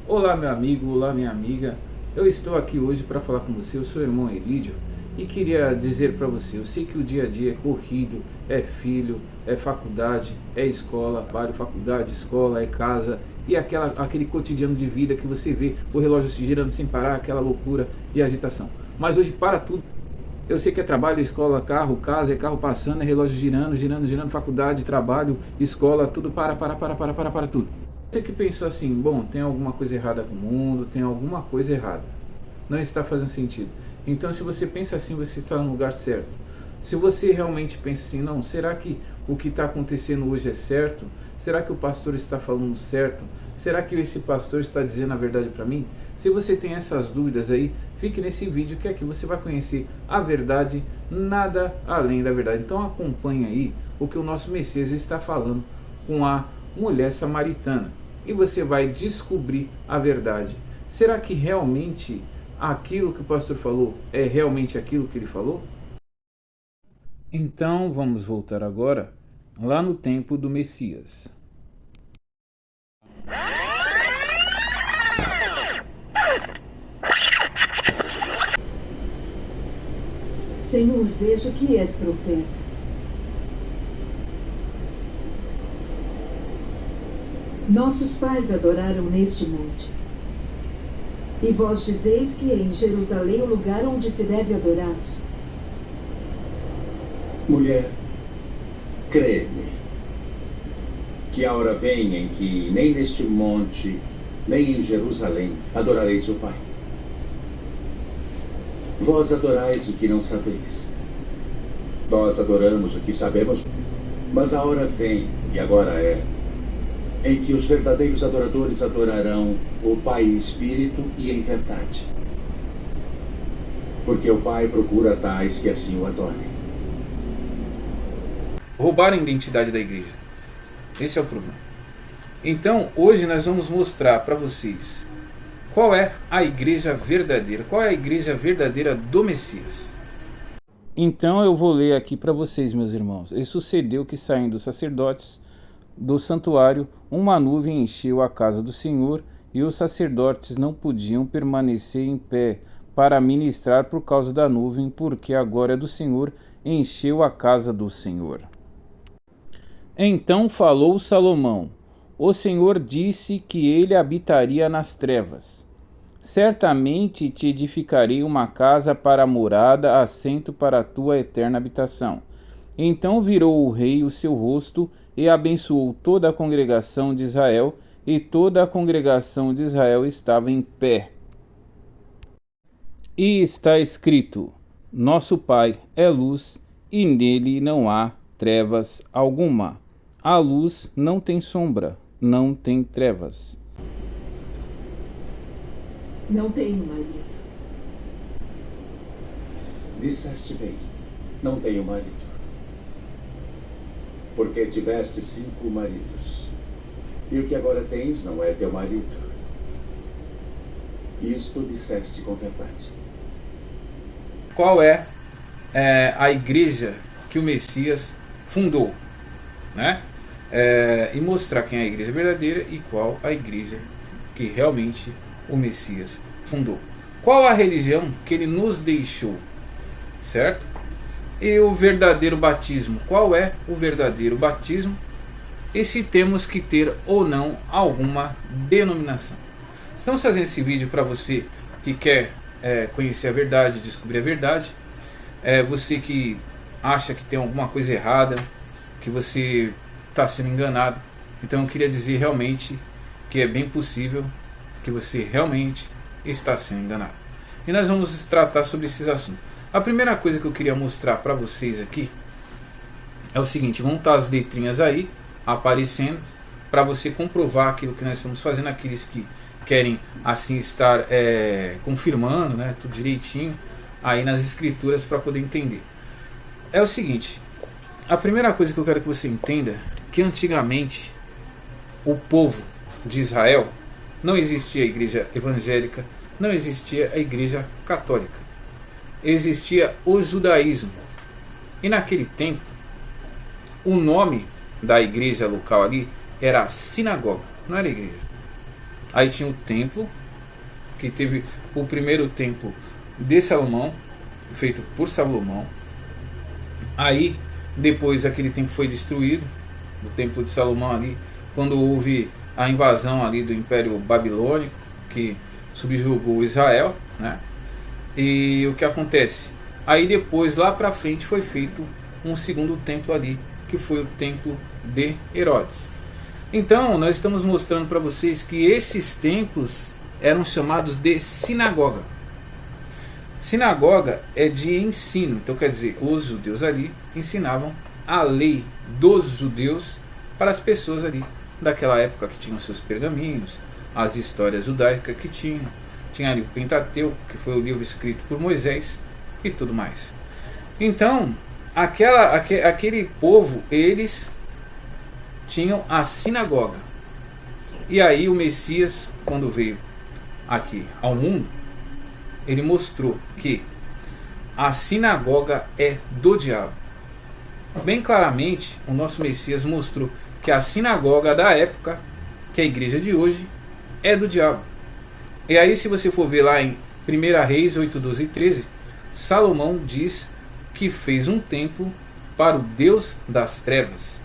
Olá meu amigo, olá minha amiga, eu estou aqui hoje para falar com você, eu sou o irmão Elídio e queria dizer para você, eu sei que o dia a dia é corrido, é filho, é faculdade, é escola, trabalho, faculdade, escola, é casa e aquele cotidiano de vida que você vê o relógio se girando sem parar, aquela loucura e agitação. Mas hoje para tudo, eu sei que é trabalho, escola, carro, casa, é carro passando, é relógio girando, girando, girando, faculdade, trabalho, escola, tudo para tudo. Você que pensou assim, bom, tem alguma coisa errada com o mundo, tem alguma coisa errada, não está fazendo sentido. Então se você pensa assim, você está no lugar certo. Se você realmente pensa assim, não, será que o que está acontecendo hoje é certo? Será que o pastor está falando certo? Será que esse pastor está dizendo a verdade para mim? Se você tem essas dúvidas aí, fique nesse vídeo que aqui você vai conhecer a verdade, nada além da verdade. Então acompanhe aí o que o nosso Messias está falando com a mulher samaritana e você vai descobrir a verdade. Será que realmente aquilo que o pastor falou é realmente aquilo que ele falou? Então vamos voltar agora lá no tempo do Messias. Senhor, vejo que és profeta. Nossos pais adoraram neste monte. E vós dizeis que é em Jerusalém o lugar onde se deve adorar. Mulher, crê-me, que a hora vem em que nem neste monte, nem em Jerusalém adorareis o Pai. Vós adorais o que não sabeis. Nós adoramos o que sabemos, mas a hora vem, e agora é, em que os verdadeiros adoradores adorarão o Pai em espírito e em verdade. Porque o Pai procura tais que assim o adorem. Roubaram a identidade da igreja. Esse é o problema. Então, hoje nós vamos mostrar para vocês qual é a igreja verdadeira, qual é a igreja verdadeira do Messias. Então eu vou ler aqui para vocês, meus irmãos. E sucedeu que, saindo os sacerdotes do santuário, uma nuvem encheu a casa do Senhor, e os sacerdotes não podiam permanecer em pé para ministrar por causa da nuvem, porque a glória do Senhor encheu a casa do Senhor. Então falou Salomão: o Senhor disse que ele habitaria nas trevas. Certamente te edificarei uma casa para a morada, assento para a tua eterna habitação. Então virou o rei o seu rosto e abençoou toda a congregação de Israel, e toda a congregação de Israel estava em pé. E está escrito: nosso Pai é luz, e nele não há trevas alguma. A luz não tem sombra, não tem trevas. Não tenho marido. Disseste bem, não tenho marido. Porque tiveste 5 maridos, e o que agora tens não é teu marido. Isto disseste com verdade. Qual é a igreja que o Messias fundou, né? E mostrar quem é a igreja verdadeira e qual a igreja que realmente o Messias fundou. Qual a religião que ele nos deixou, certo? E o verdadeiro batismo, qual é o verdadeiro batismo? E se temos que ter ou não alguma denominação. Estamos fazendo esse vídeo para você que quer conhecer a verdade, descobrir a verdade. Você que acha que tem alguma coisa errada, que você está sendo enganado. Então eu queria dizer realmente que é bem possível que você realmente está sendo enganado. E nós vamos tratar sobre esses assuntos. A primeira coisa que eu queria mostrar para vocês aqui é o seguinte: vão estar as letrinhas aí aparecendo para você comprovar aquilo que nós estamos fazendo. Aqueles que querem assim estar confirmando, né, tudo direitinho aí nas escrituras para poder entender. É o seguinte: a primeira coisa que eu quero que você entenda é que antigamente o povo de Israel não existia a igreja evangélica, não existia a igreja católica, existia o judaísmo. E naquele tempo o nome da igreja local ali era sinagoga, não era igreja. Aí tinha o templo, que teve o primeiro templo de Salomão, feito por Salomão. Aí depois aquele templo foi destruído, o templo de Salomão ali, quando houve a invasão ali do Império Babilônico, que subjugou Israel, né? E o que acontece? Aí depois, lá para frente, foi feito um segundo templo ali, que foi o templo de Herodes. Então, nós estamos mostrando para vocês que esses templos eram chamados de sinagoga. Sinagoga é de ensino, então quer dizer, os judeus ali ensinavam a lei dos judeus para as pessoas ali daquela época, que tinham seus pergaminhos, as histórias judaicas que tinha ali o Pentateuco, que foi o livro escrito por Moisés e tudo mais. Então, aquele povo, eles tinham a sinagoga. E aí o Messias, quando veio aqui ao mundo, ele mostrou que a sinagoga é do diabo. Bem claramente, o nosso Messias mostrou que a sinagoga da época, que é a igreja de hoje, é do diabo. E aí, se você for ver lá em 1 Reis 8, 12 e 13, Salomão diz que fez um templo para o Deus das trevas.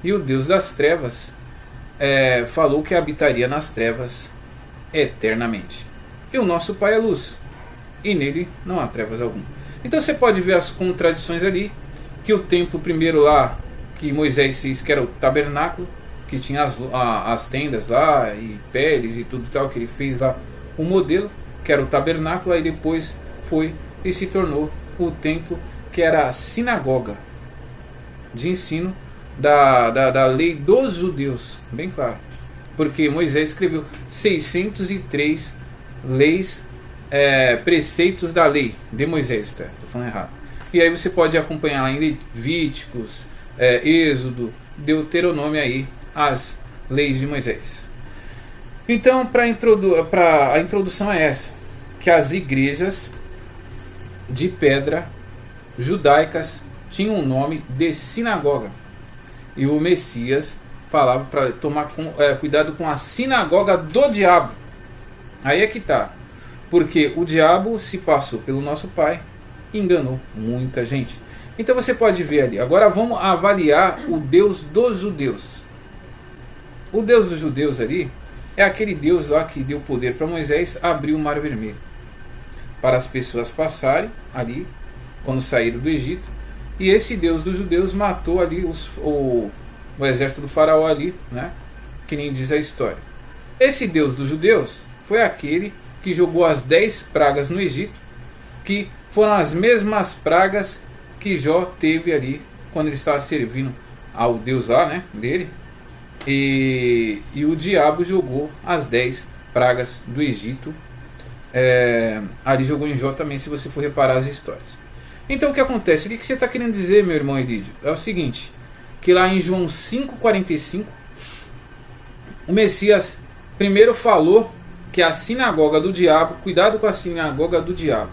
E o Deus das trevas falou que habitaria nas trevas eternamente. E o nosso Pai é luz, e nele não há trevas alguma. Então você pode ver as contradições ali, que o templo primeiro lá, que Moisés fez, que era o tabernáculo, que tinha as tendas lá, e peles e tudo tal, que ele fez lá o modelo, que era o tabernáculo. Aí depois foi e se tornou o templo, que era a sinagoga de ensino da lei dos judeus, bem claro, porque Moisés escreveu 603 leis, preceitos da lei de Moisés, estou falando errado. E aí você pode acompanhar lá em Levíticos, Êxodo, Deuteronômio aí, as leis de Moisés. Então, a introdução é essa, que as igrejas de pedra judaicas tinham o nome de sinagoga. E o Messias falava para tomar cuidado com a sinagoga do diabo. Aí é que tá. Porque o diabo se passou pelo nosso Pai e enganou muita gente. Então você pode ver ali. Agora vamos avaliar o Deus dos judeus. O Deus dos judeus ali é aquele Deus lá que deu poder para Moisés abrir o Mar Vermelho, para as pessoas passarem ali quando saíram do Egito. E esse Deus dos judeus matou ali o exército do faraó ali, né? Que nem diz a história. Esse Deus dos judeus foi aquele que jogou as 10 pragas no Egito, que foram as mesmas pragas que Jó teve ali quando ele estava servindo ao Deus lá, né, dele. E o diabo jogou as 10 pragas do Egito. Ali jogou em Jó também, se você for reparar as histórias. Então o que acontece? O que você está querendo dizer, meu irmão Edídio? É o seguinte, que lá em João 5,45, o Messias primeiro falou que a sinagoga do diabo, cuidado com a sinagoga do diabo,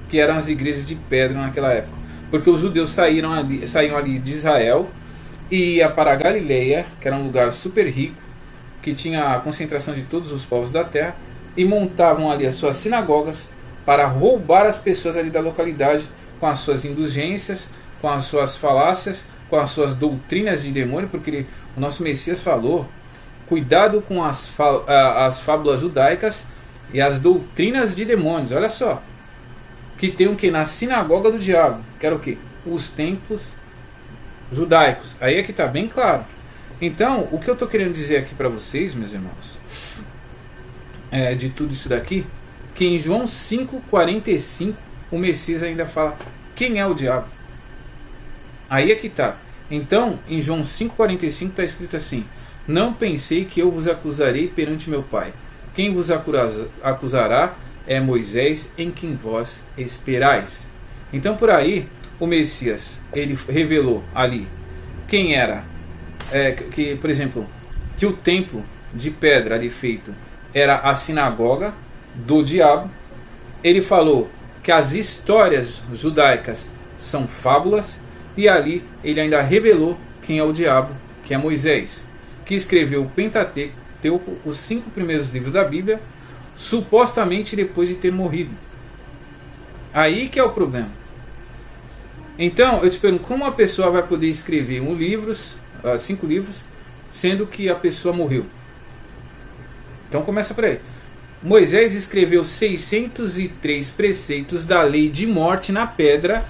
que eram as igrejas de pedra naquela época, porque os judeus saíam ali de Israel e ia para a Galileia, que era um lugar super rico, que tinha a concentração de todos os povos da terra, e montavam ali as suas sinagogas para roubar as pessoas ali da localidade com as suas indulgências, com as suas falácias, com as suas doutrinas de demônio, porque o nosso Messias falou, cuidado com as fábulas judaicas e as doutrinas de demônios. Olha só, que tem o que? Na sinagoga do diabo, que era o que? Os templos judaicos. Aí é que está bem claro. Então, o que eu estou querendo dizer aqui para vocês, meus irmãos, de tudo isso daqui, que em João 5,45 o Messias ainda fala quem é o diabo. Aí é que está. Então, em João 5,45 está escrito assim: não pensei que eu vos acusarei perante meu Pai. Quem vos acusará é Moisés, em quem vós esperais. Então por aí o Messias, ele revelou ali quem era, que, por exemplo, que o templo de pedra ali feito era a sinagoga do diabo. Ele falou que as histórias judaicas são fábulas, e ali ele ainda revelou quem é o diabo, que é Moisés, que escreveu o Pentateuco, Pentateuco, os 5 primeiros livros da Bíblia, supostamente depois de ter morrido. Aí que é o problema. Então, eu te pergunto, como uma pessoa vai poder escrever 5 livros, sendo que a pessoa morreu? Então começa por aí. Moisés escreveu 603 preceitos da lei de morte na pedra,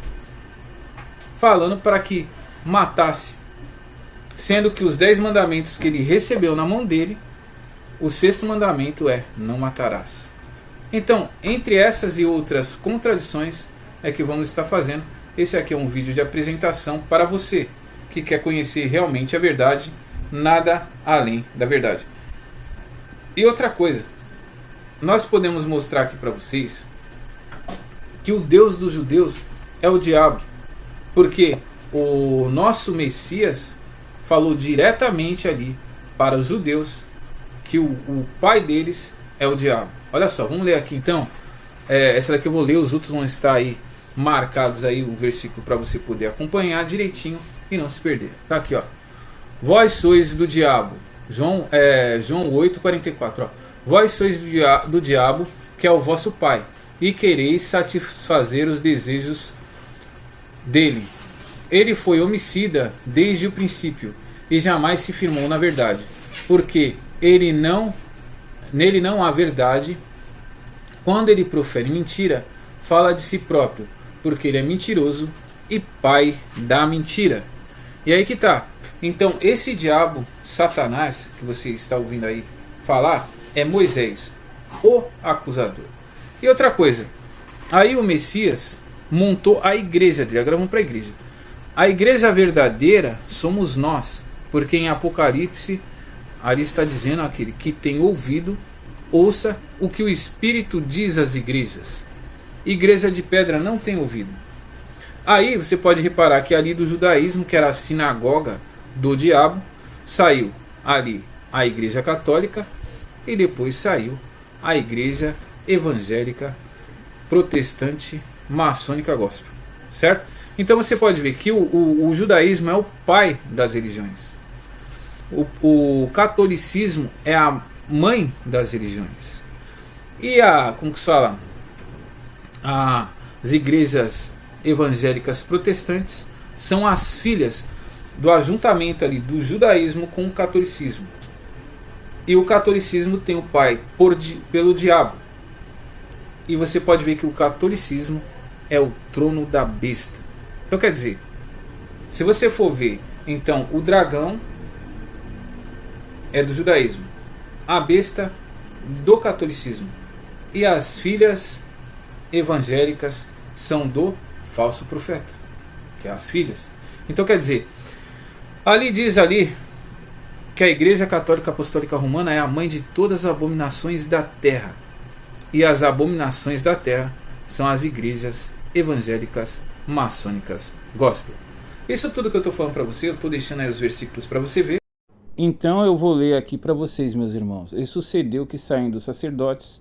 falando para que matasse. Sendo que os 10 mandamentos que ele recebeu na mão dele, o 6º mandamento é: não matarás. Então, entre essas e outras contradições é que vamos estar fazendo. Esse aqui é um vídeo de apresentação para você que quer conhecer realmente a verdade, nada além da verdade. E outra coisa, nós podemos mostrar aqui para vocês que o Deus dos judeus é o diabo, porque o nosso Messias falou diretamente ali para os judeus que o pai deles é o diabo. Olha só, vamos ler aqui então. Essa daqui eu vou ler, os outros vão estar aí marcados aí o versículo para você poder acompanhar direitinho e não se perder. Tá aqui, ó. Vós sois do diabo. João 8:44. Vós sois do diabo, que é o vosso pai, e quereis satisfazer os desejos dele. Ele foi homicida desde o princípio e jamais se firmou na verdade, porque nele não há verdade. Quando ele profere mentira, fala de si próprio, porque ele é mentiroso e pai da mentira. E aí que tá. Então esse diabo, Satanás, que você está ouvindo aí falar, é Moisés, o acusador. E outra coisa, aí o Messias montou a igreja dele. Agora vamos para a igreja. A igreja verdadeira somos nós, porque em Apocalipse ali está dizendo: aquele que tem ouvido, ouça o que o Espírito diz às igrejas. Igreja de pedra não tem ouvido. Aí você pode reparar que ali do judaísmo, que era a sinagoga do diabo, saiu ali a igreja católica e depois saiu a igreja evangélica, protestante, maçônica, gospel, certo? Então você pode ver que o judaísmo é o pai das religiões, o catolicismo é a mãe das religiões, e como que se fala, as igrejas evangélicas protestantes são as filhas do ajuntamento ali do judaísmo com o catolicismo. E o catolicismo tem o pai pelo diabo. E você pode ver que o catolicismo é o trono da besta. Então quer dizer, se você for ver, então o dragão é do judaísmo, a besta do catolicismo, e as filhas evangélicas são do falso profeta, que é as filhas. Então quer dizer, ali diz ali que a Igreja Católica Apostólica Romana é a mãe de todas as abominações da terra. E as abominações da terra são as igrejas evangélicas, maçônicas, gospel. Isso tudo que eu estou falando para você, eu estou deixando aí os versículos para você ver. Então eu vou ler aqui para vocês, meus irmãos. E sucedeu que, saindo os sacerdotes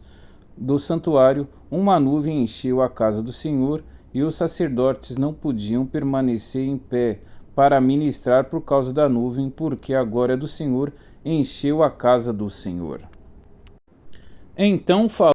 do santuário, uma nuvem encheu a casa do Senhor, e os sacerdotes não podiam permanecer em pé para ministrar por causa da nuvem, porque a glória do Senhor encheu a casa do Senhor. Então falou